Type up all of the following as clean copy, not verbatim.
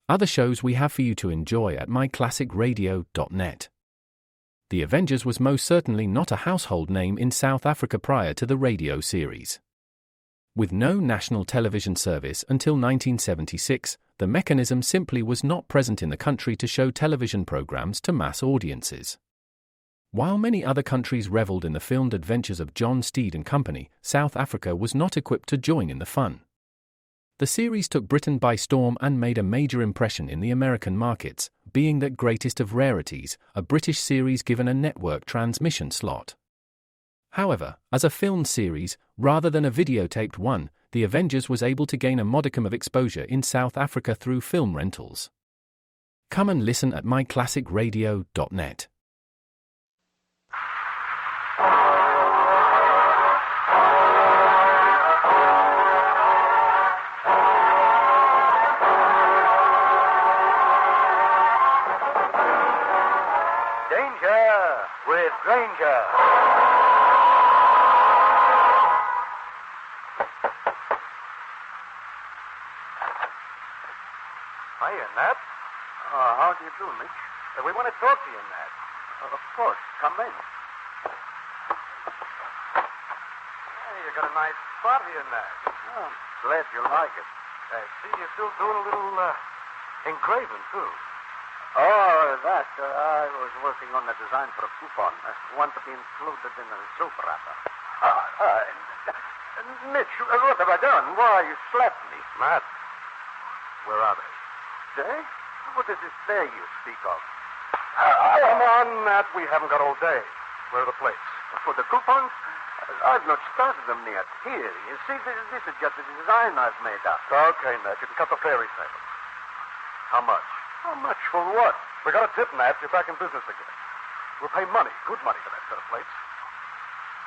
other shows we have for you to enjoy at myclassicradio.net. The Avengers was most certainly not a household name in South Africa prior to the radio series. With no national television service until 1976, the mechanism simply was not present in the country to show television programs to mass audiences. While many other countries reveled in the filmed adventures of John Steed and company, South Africa was not equipped to join in the fun. The series took Britain by storm and made a major impression in the American markets, being that greatest of rarities, a British series given a network transmission slot. However, as a filmed series, rather than a videotaped one, The Avengers was able to gain a modicum of exposure in South Africa through film rentals. Come and listen at myclassicradio.net. With Grainger. Hiya, Nat. How do you do, Mitch? We want to talk to you, Nat. Of course. Come in. Hey, you got a nice spot here, Nat. Oh, glad you like it. I see you're still doing a little engraving, too. Oh, that. I was working on the design for a coupon. I want to be included in a soup wrapper. Mitch, what have I done? Why, you slapped me. Matt, where are they? They? What is this they you speak of? Come on, Matt. We haven't got all day. Where are the plates? For the coupons? I've not started them yet. Here, you see, this is just a design I've made up. Okay, Matt. You can cut the fairy tale. How much? How much for what? We got a tip, Matt. You're back in business again. We'll pay money, good money for that set of plates.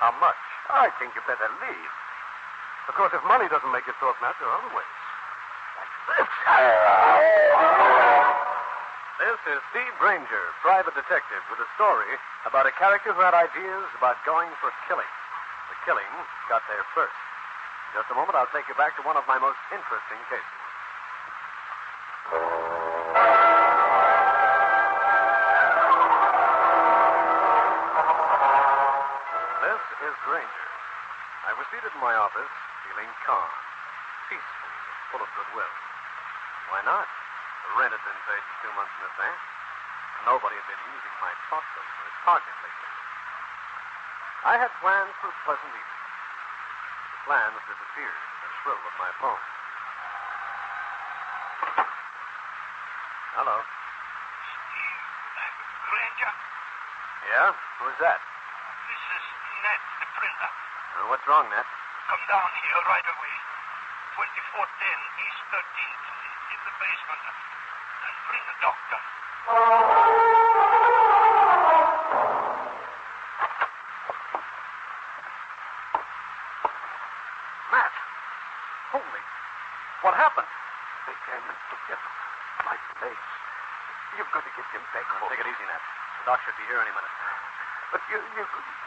How much? I think you better leave. Of course, if money doesn't make you talk, Matt, there are other ways. Like this. This is Steve Grainger, private detective, with a story about a character who had ideas about going for killing. The killing got there first. In just a moment, I'll take you back to one of my most interesting cases. This is Grainger. I was seated in my office, feeling calm, peaceful, full of goodwill. Why not? The rent had been paid for 2 months in advance. Nobody had been using my thoughtful for his target lately. I had plans for a pleasant evening. The plans disappeared in the shrill of my phone. Hello. Steve Grainger? Yeah? Who's that? This is Nat, the printer. What's wrong, Nat? Come down here right away. 2410 East 13th, in the basement. And bring the doctor. Matt! Holy... What happened? They came and took him. My place. You've got to get him back home. Take it easy, Nat. The doc should be here any minute. But you've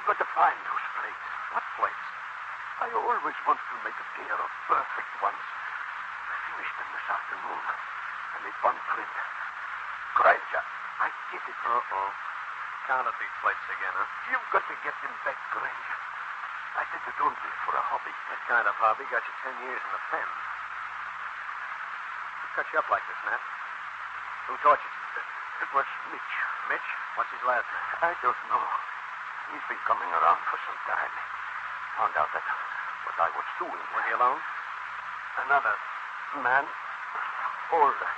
got to find those plates. What plates? I always wanted to make a pair of perfect ones. I finished them this afternoon. I made one print. Grainger, I did it. Uh-oh. Counterfeit plates again, huh? You've got to get them back, Grainger. I did it only for a hobby. That kind of hobby got you 10 years in the pen. Who cut you up like this, Nat? Who taught you? It was Mitch. Mitch? What's his last name? I don't know. He's been coming around for some time. Found out that what I was doing. Was he alone? Another man. Older.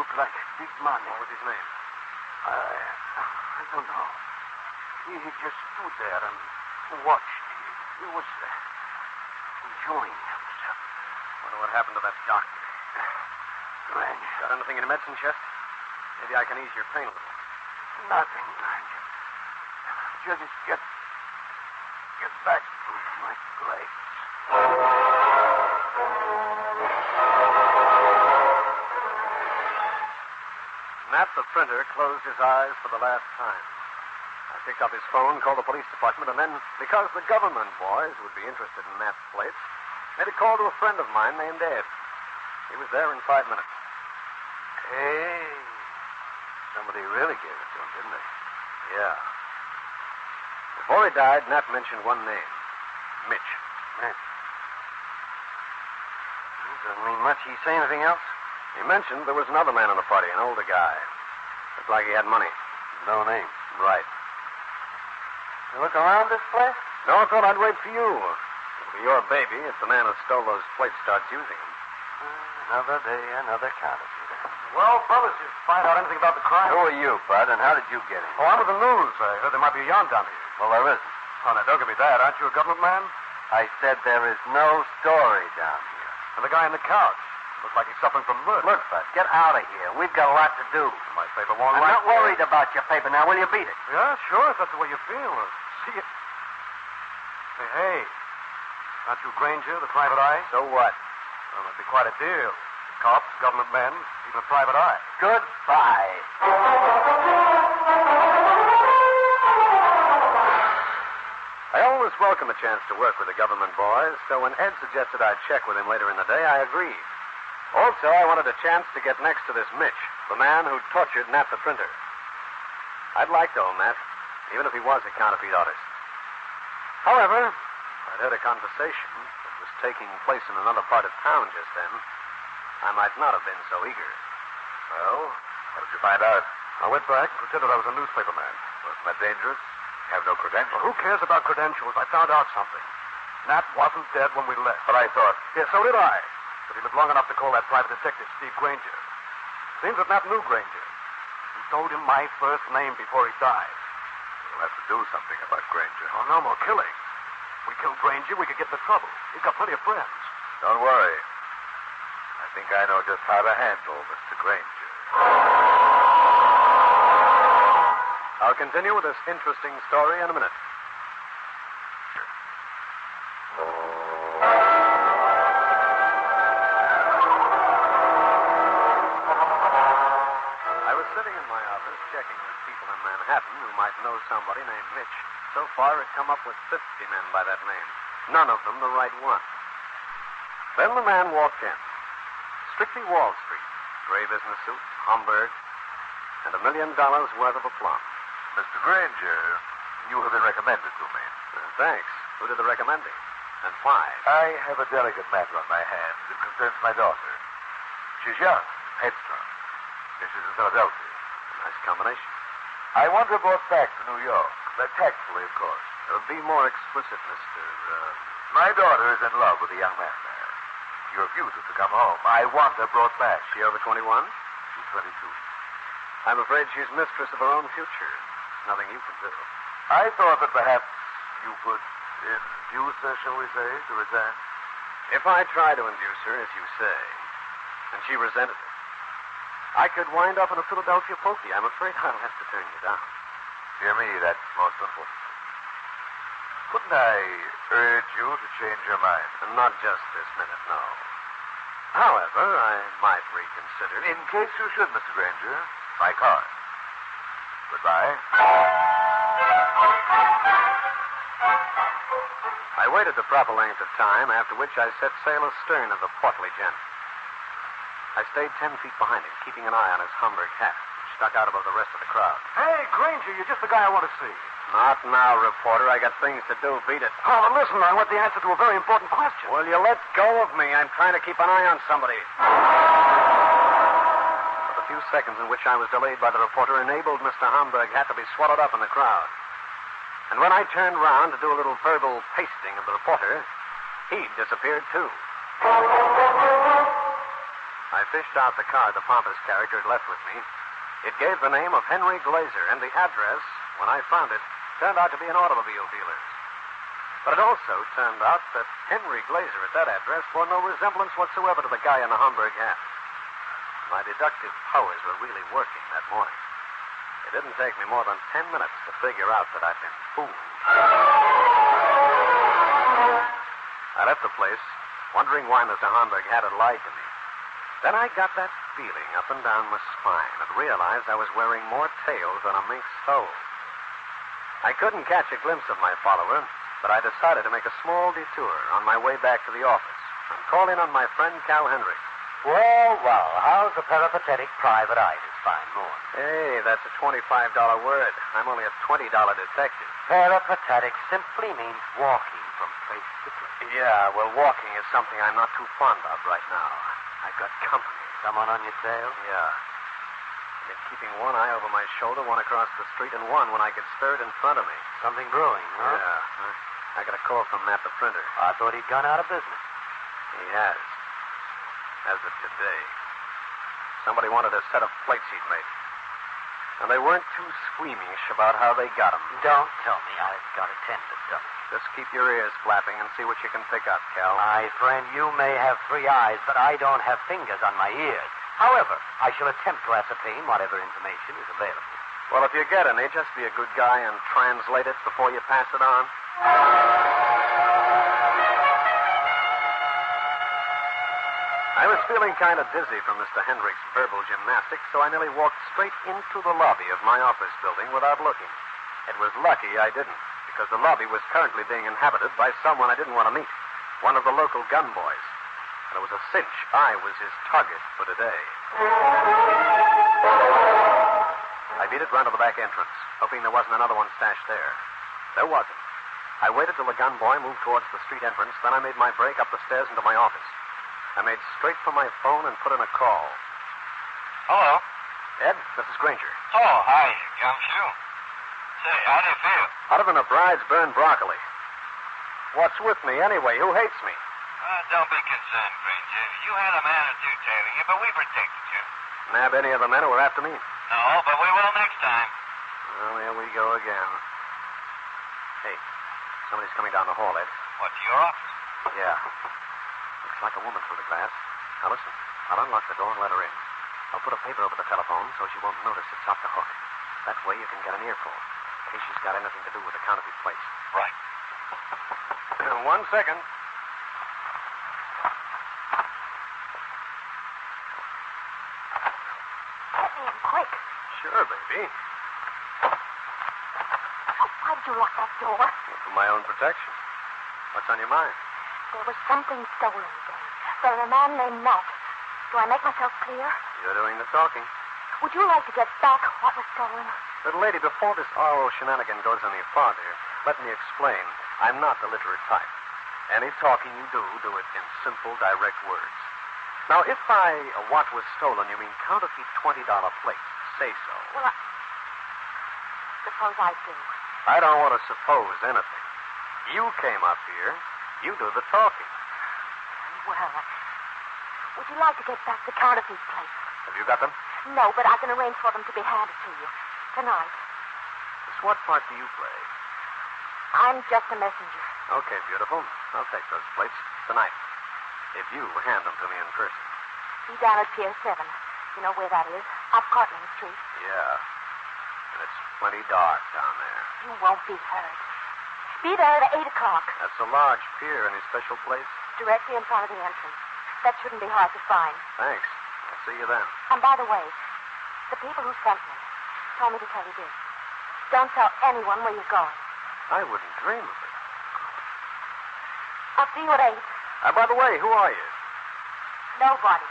Looked like big money. What was his name? I don't know. He just stood there and watched. He was enjoying himself. Wonder what happened to that doctor. Grainger. Got anything in your medicine chest? Maybe I can ease your pain a little. Nothing, Grainger. Just get back to my place. Nat, the printer, closed his eyes for the last time. I picked up his phone, called the police department, and then, because the government boys would be interested in Nat's plates, made a call to a friend of mine named Ed. He was there in 5 minutes. Hey. Somebody really gave it to him, didn't they? Yeah. Before he died, Nat mentioned one name. Mitch. Mitch. Doesn't mean much. He say anything else? He mentioned there was another man in the party, an older guy. Looked like he had money. No name. Right. You look around this place? No, I thought I'd wait for you. It'll be your baby if the man who stole those plates starts using them. Another day, another counterfeit. Well, fellas, you find out anything about the crime? Who are you, Bud, and how did you get in? Oh, I'm with the news. I heard there might be a yarn down here. Well, there isn't. Oh, now, don't give me that. Aren't you a government man? I said there is no story down here. And the guy on the couch. Looks like he's suffering from murder. Look, Bud, get out of here. We've got a lot to do. My paper won't I'm not worried about your paper now. Will you beat it? Yeah, sure, if that's the way you feel. See you. Hey. Aren't you Grainger, the private eye? So what? Well, that'd be quite a deal. Cops, government men, even a private eye. Goodbye. I always welcome a chance to work with the government boys, so when Ed suggested I'd check with him later in the day, I agreed. Also, I wanted a chance to get next to this Mitch, the man who tortured Nat the printer. I'd like to own that, even if he was a counterfeit artist. However, I'd heard a conversation that was taking place in another part of town just then. I might not have been so eager. Well, how did you find out? I went back and pretended I was a newspaper man. Wasn't that dangerous? You have no credentials. Well, who cares about credentials? I found out something. Nat wasn't dead when we left. But I thought... Yeah, so did I. But he lived long enough to call that private detective, Steve Grainger. Seems that Nat knew Grainger. He told him my first name before he died. We'll have to do something about Grainger. Oh, no more killing. If we kill Grainger, we could get into trouble. He's got plenty of friends. Don't worry. I think I know just how to handle Mr. Grainger. I'll continue with this interesting story in a minute. I was sitting in my office checking with people in Manhattan who might know somebody named Mitch. So far, I'd come up with 50 men by that name. None of them the right one. Then the man walked in. Strictly Wall Street. Gray business suit, Homburg, and $1 million worth of aplomb. Mr. Grainger, you have been recommended to me. Thanks. Who did the recommending? And why? I have a delicate matter on my hands. It concerns my daughter. She's young, headstrong. This is in Philadelphia. A nice combination. I want her brought back to New York. Tactfully, of course. Be more explicit, Mr. My daughter is in love with a young man there. She refuses to come home. I want her brought back. She over 21? She's 22. I'm afraid she's mistress of her own future. There's nothing you can do. I thought that perhaps you could induce her, shall we say, to return. If I try to induce her, as you say, and she resented it, I could wind up in a Philadelphia pokey. I'm afraid I'll have to turn you down. Dear me, that's most unfortunate. Couldn't I urge you to change your mind? Not just this minute, no. However, I might reconsider. In case you should, Mr. Grainger, my card. Goodbye. I waited the proper length of time, after which I set sail astern of the portly gent. I stayed 10 feet behind him, keeping an eye on his Homburg hat, which stuck out above the rest of the crowd. Hey, Grainger, you're just the guy I want to see. Not now, reporter. I got things to do. Beat it. Oh, well, listen, I want the answer to a very important question. Will you let go of me? I'm trying to keep an eye on somebody. But the few seconds in which I was delayed by the reporter enabled Mr. Homburg hat to be swallowed up in the crowd. And when I turned round to do a little verbal pasting of the reporter, he disappeared, too. I fished out the card the pompous character had left with me. It gave the name of Henry Glazer, and the address, when I found it, turned out to be an automobile dealer's. But it also turned out that Henry Glazer at that address bore no resemblance whatsoever to the guy in the Homburg hat. My deductive powers were really working that morning. It didn't take me more than 10 minutes to figure out that I'd been fooled. I left the place, wondering why Mr. Homburg had lied to me. Then I got that feeling up and down my spine and realized I was wearing more tails than a mink's toe. I couldn't catch a glimpse of my follower, but I decided to make a small detour on my way back to the office and call in on my friend Cal Hendricks. Well, how's a peripatetic private eye this fine morning? Hey, that's a $25 word. I'm only a $20 detective. Peripatetic simply means walking from place to place. Yeah, well, walking is something I'm not too fond of right now. I've got company. Someone on your tail? Yeah. I've been keeping one eye over my shoulder, one across the street, and one when I could stir it in front of me. Something brewing, huh? Yeah. I got a call from Matt the printer. I thought he'd gone out of business. He has. As of today. Somebody wanted a set of plates he'd made. And they weren't too squeamish about how they got them. Don't tell me I've got a tender dummy. Just keep your ears flapping and see what you can pick up, Cal. My friend, you may have 3 eyes, but I don't have fingers on my ears. However, I shall attempt to ascertain whatever information is available. Well, if you get any, just be a good guy and translate it before you pass it on. I was feeling kind of dizzy from Mr. Hendrick's verbal gymnastics, so I nearly walked straight into the lobby of my office building without looking. It was lucky I didn't, because the lobby was currently being inhabited by someone I didn't want to meet, one of the local gun boys. And it was a cinch I was his target for today. I beat it round to the back entrance, hoping there wasn't another one stashed there. There wasn't. I waited till the gun boy moved towards the street entrance, then I made my break up the stairs into my office. I made straight for my phone and put in a call. Hello. Ed, this is Grainger. Oh, hi, Gumshoe. Say, how do you feel? Hotter than a bride's burned broccoli. What's with me anyway? Who hates me? Don't be concerned, Grainger. You had a man or two tailing you, but we protected you. Nab any of the men who were after me? No, but we will next time. Well, here we go again. Hey, somebody's coming down the hall, Ed. What, to your office? Yeah. Looks like a woman through the glass. Now listen, I'll unlock the door and let her in. I'll put a paper over the telephone so she won't notice it's off the hook. That way you can get an earful, in case she's got anything to do with the counterfeit plates. Right. 1 second. Let me in quick. Sure, baby. Why did you lock that door? For my own protection. What's on your mind? There was something stolen today from a man named Matt. Do I make myself clear? You're doing the talking. Would you like to get back what was stolen? Little lady, before this RO shenanigan goes any farther, let me explain. I'm not the literate type. Any talking you do it in simple, direct words. Now, if by what was stolen you mean counterfeit $20 plates, say so. Well, suppose I do. I don't want to suppose anything. You came up here. You do the talking. Well, would you like to get back the counterfeit plates? Have you got them? No, but I can arrange for them to be handed to you tonight. Just what part do you play? I'm just a messenger. Okay, beautiful. I'll take those plates tonight. If you hand them to me in person. Be down at Pier 7. You know where that is? Off Cortlandt Street. Yeah. And it's plenty dark down there. You won't be heard. Be there at 8 o'clock. That's a large pier. Any special place? Directly in front of the entrance. That shouldn't be hard to find. Thanks. I'll see you then. And by the way, the people who sent me told me to tell you this. Don't tell anyone where you're going. I wouldn't dream of it. I'll see you at 8. By the way, who are you? Nobody.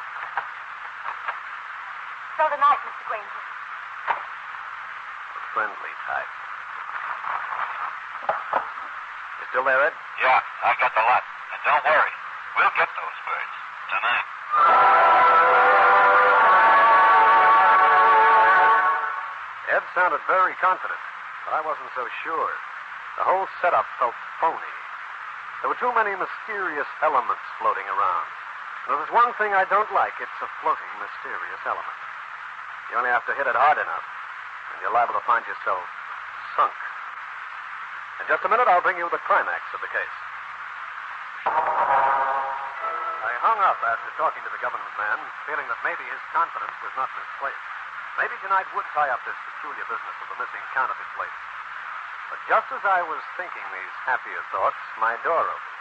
So tonight, Mr. Grainger. A friendly type. You still there, Ed? Yeah, I got the lot. And don't worry. We'll get those birds tonight. Ed sounded very confident, but I wasn't so sure. The whole setup felt phony. There were too many mysterious elements floating around. And if there's one thing I don't like, it's a floating, mysterious element. You only have to hit it hard enough, and you're liable to find yourself sunk. In just a minute, I'll bring you the climax of the case. I hung up after talking to the government man, feeling that maybe his confidence was not misplaced. Maybe tonight would tie up this peculiar business of the missing counterfeit plates. But just as I was thinking these happier thoughts, my door opened.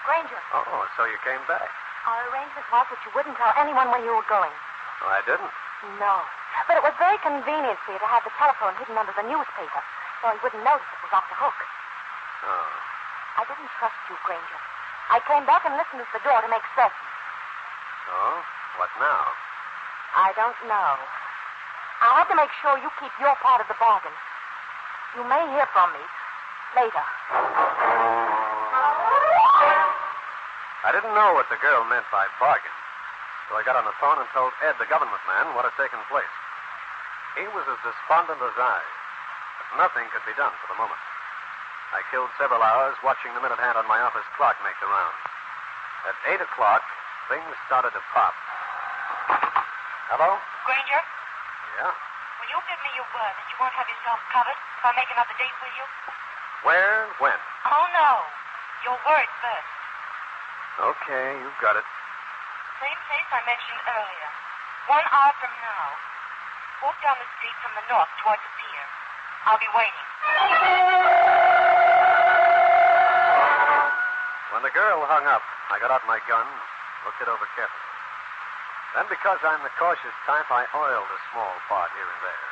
Grainger. Oh, so you came back. Our arrangement was that you wouldn't tell anyone where you were going. Oh, I didn't. No. But it was very convenient for you to have the telephone hidden under the newspaper, so he wouldn't notice it was off the hook. Oh. I didn't trust you, Grainger. I came back and listened at the door to make certain. So? What now? I don't know. I have to make sure you keep your part of the bargain. You may hear from me later. I didn't know what the girl meant by bargain, so I got on the phone and told Ed, the government man, what had taken place. He was as despondent as I, but nothing could be done for the moment. I killed several hours watching the minute hand on my office clock make the rounds. At 8 o'clock, things started to pop. Hello? Grainger, Yeah? will you give me your word that you won't have yourself covered if I make another date with you? Where and when? Oh, no. Your word first. Okay, you've got it. Same place I mentioned earlier. 1 hour from now. Walk down the street from the north towards the pier. I'll be waiting. When the girl hung up, I got out my gun, looked it over carefully. Then, because I'm the cautious type, I oiled a small part here and there.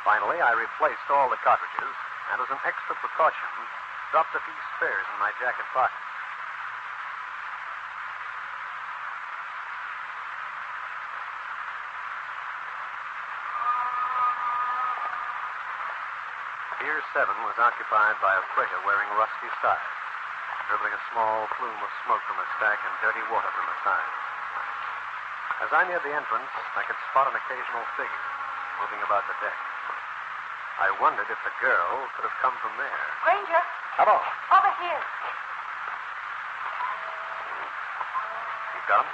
Finally, I replaced all the cartridges, and as an extra precaution, dropped a few spares in my jacket pocket. Pier 7 was occupied by a freighter wearing rusty sides, dribbling a small plume of smoke from a stack and dirty water from the side. As I neared the entrance, I could spot an occasional figure moving about the deck. I wondered if the girl could have come from there. Grainger, Hello. over here. You got 'em?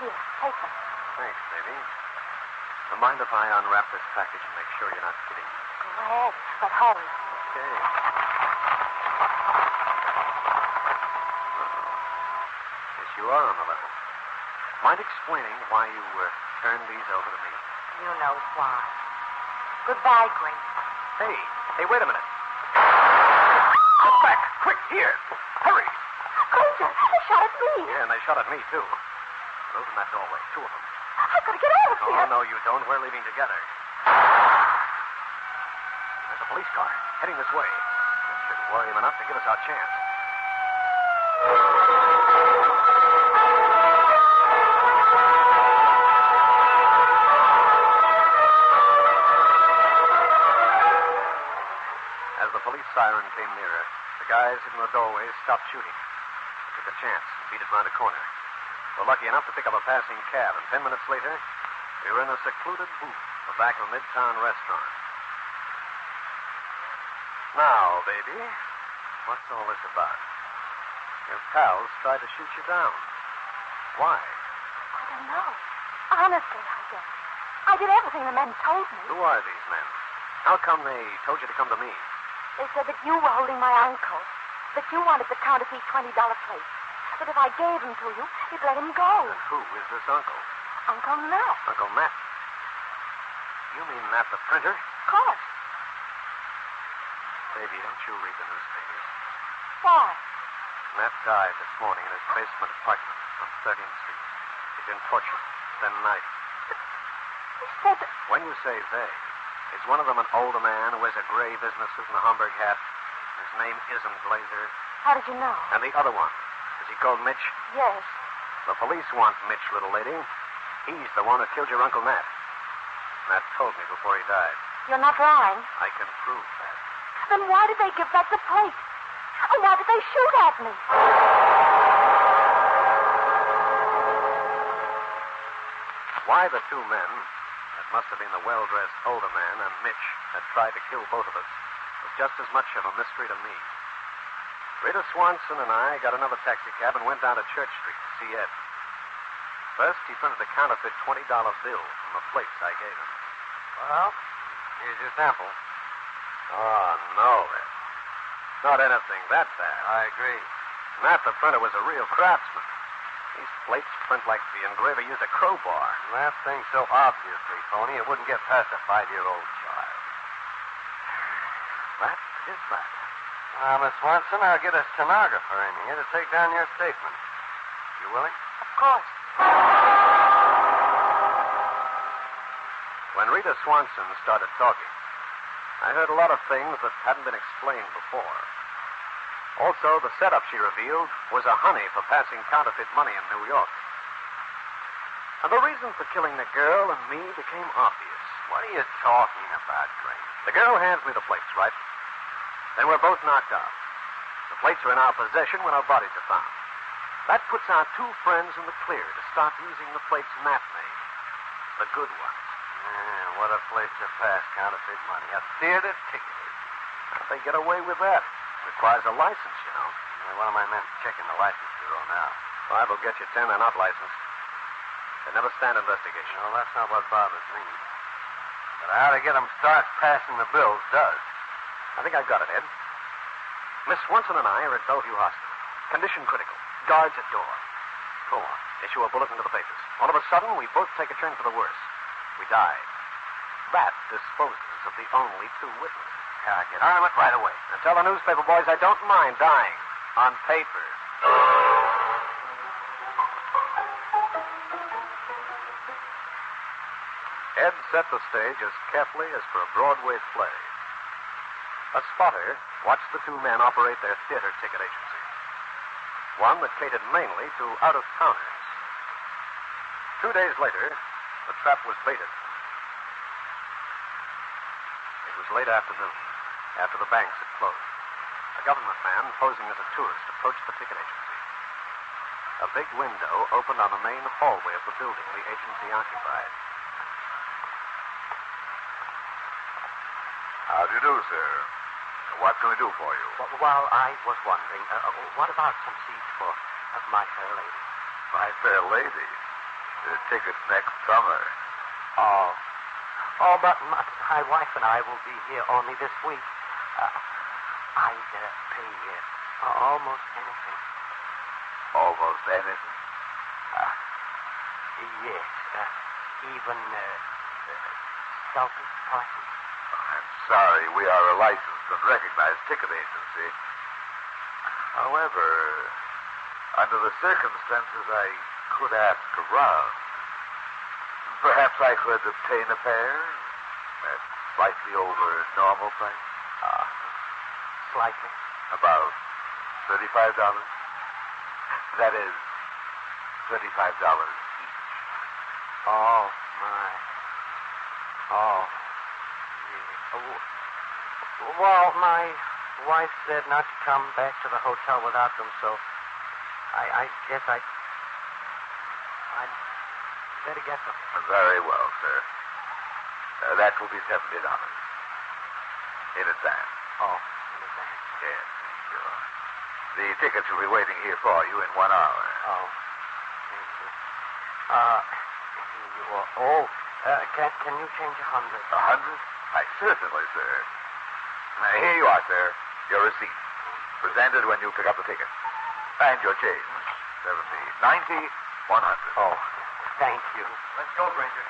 Here, take them. Thanks, baby. Mind if I unwrap this package and make sure you're not kidding me? Go ahead, but hurry. Okay. Yes, you are on the level. Mind explaining why you turned these over to me? You know why. Goodbye, Grainger. Hey, wait a minute. Come back, quick, here. Hurry. Grainger, they shot at me. Yeah, and they shot at me, too. Those in that doorway, 2 of them. I've got to get out of here. Oh, no, you don't. We're leaving together. There's a police car heading this way. That should worry him enough to give us our chance. As the police siren came nearer, the guys in the doorway stopped shooting. I took a chance and beat it round a corner. We're lucky enough to pick up a passing cab, and 10 minutes later, we were in a secluded booth in the back of a midtown restaurant. Now, baby, what's all this about? Your pals tried to shoot you down. Why? I don't know. Honestly, I don't. I did everything the men told me. Who are these men? How come they told you to come to me? They said that you were holding my uncle, that you wanted the counterfeit $20 plate, that if I gave him to you, you'd let him go. And who is this uncle? Uncle Matt. Uncle Matt. You mean Matt the printer? Of course. Baby, don't you read the newspapers? Why? Matt died this morning in his basement apartment on 13th Street. He'd been tortured, then knifed. He said that... When you say they, is one of them an older man who wears a gray business suit and a Homburg hat? His name isn't Glazer. How did you know? And the other one, is he called Mitch? Yes. The police want Mitch, little lady. He's the one who killed your Uncle Nat. Nat told me before he died. You're not lying. I can prove that. Then why did they give back the plate? And why did they shoot at me? Why the 2 men, that must have been the well-dressed older man and Mitch, had tried to kill both of us, was just as much of a mystery to me. Rita Swanson and I got another taxicab and went down to Church Street to see Ed. First, he printed a counterfeit $20 bill from the plates I gave him. Well, here's your sample. Oh, no, Ed. Not anything that bad. I agree. Matt the printer was a real craftsman. These plates print like the engraver used a crowbar. That thing's so obviously phony, it wouldn't get past a 5-year-old child. That is that. Miss Swanson, I'll get a stenographer in here to take down your statement. You willing? Of course. When Rita Swanson started talking, I heard a lot of things that hadn't been explained before. Also, the setup she revealed was a honey for passing counterfeit money in New York. And the reason for killing the girl and me became obvious. What are you talking about, Grainger? The girl hands me the plates, right? Then we're both knocked out. The plates are in our possession when our bodies are found. That puts our two friends in the clear to start using the plates Matt made. The good ones. Yeah, what a place to pass counterfeit money. A theater ticket. How'd they get away with that? Requires a license, you know. Yeah, one of my men's checking the license bureau now. 5 will get you 10. They're not licensed. They never stand investigation. No, that's not what bothers me. But how to get them start passing the bills does. I think I've got it, Ed. Miss Swanson and I are at Bellevue Hospital. Condition critical. Guards at door. Go on. Issue a bulletin to the papers. All of a sudden, we both take a turn for the worse. We die. That disposes of the only 2 witnesses. Yeah, get on it right away. Now tell the newspaper boys I don't mind dying. On paper. Ed set the stage as carefully as for a Broadway play. A spotter watched the 2 men operate their theater ticket agency. One that catered mainly to out-of-towners. 2 days later, the trap was baited. It was late afternoon, after the banks had closed. A government man posing as a tourist approached the ticket agency. A big window opened on the main hallway of the building the agency occupied. How do you do, sir? What can we do for you? Well, I was wondering, what about some seats for my fair lady? My fair lady. Tickets next summer. Oh, but my wife and I will be here only this week. I'd pay almost anything. Almost anything? Yes, even selfish prices. I'm sorry, we are a licensed and recognized ticket agency. However, under the circumstances, I could ask around. Perhaps I could obtain a pair at slightly over normal price. Slightly? About $35. That is, $35 each. Oh, my. Oh. Yeah. Well, my wife said not to come back to the hotel without them, so I guess I'd better get them. Very well, sir. That will be $70. In advance. Oh, in advance. Yes, sure. The tickets will be waiting here for you in 1 hour. Oh, thank you. Can you change 100? 100? Certainly, sir. Here you are, sir. Your receipt. Presented when you pick up the ticket. And your change. 70, 90, 100. Oh, thank you. Let's go, Grainger.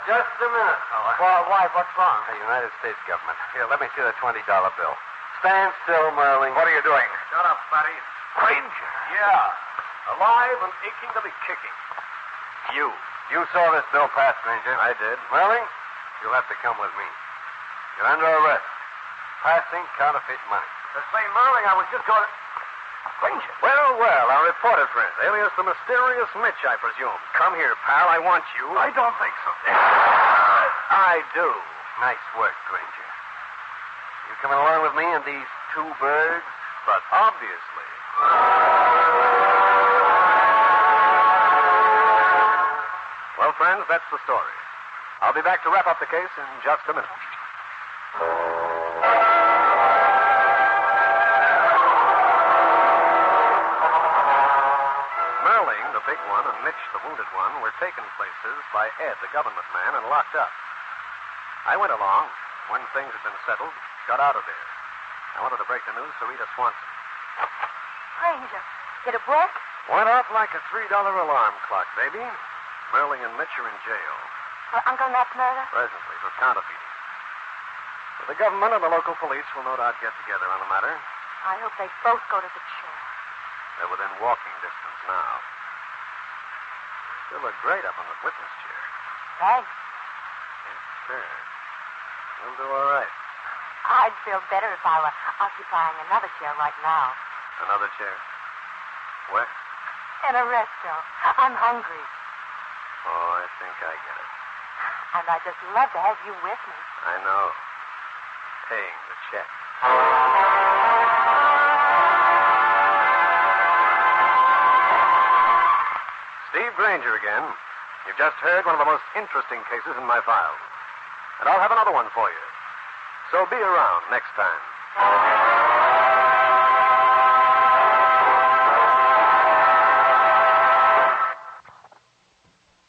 Just a minute, fella. Well, wife, what's wrong? The United States government. Here, let me see the $20 bill. Stand still, Merling. What are you doing? Shut up, fatty. Grainger. Yeah. Alive and aching to be kicking. You saw this bill pass, Grainger. I did. Merling, you'll have to come with me. You're under arrest. Passing counterfeit money. Say, Merling, I was just going to... Grainger. Well, our reporter friend, alias the mysterious Mitch, I presume. Come here, pal. I want you. I don't think so. I do. Nice work, Grainger. You coming along with me and these 2 birds? But obviously. Well, friends, that's the story. I'll be back to wrap up the case in just a minute. Merling, the big one, and Mitch, the wounded one, were taken places by Ed, the government man, and locked up. I went along. When things had been settled, got out of there. I wanted to break the news to Rita Swanson. Grainger, did it work? Went off like a $3 alarm clock, baby. Merling and Mitch are in jail. For Uncle Nat's murder? Presently, for counterfeiting. But the government and the local police will no doubt get together on the matter. I hope they both go to the chair. They're within walking distance now. Still look great up on the witness chair. Thanks. Yes, sir. We'll do all right. I'd feel better if I were occupying another chair right now. Another chair? Where? In a restaurant. I'm hungry. Oh, I think I get it. And I'd just love to have you with me. I know. Paying the check. Steve Grainger again. You've just heard one of the most interesting cases in my files. And I'll have another one for you. So be around next time.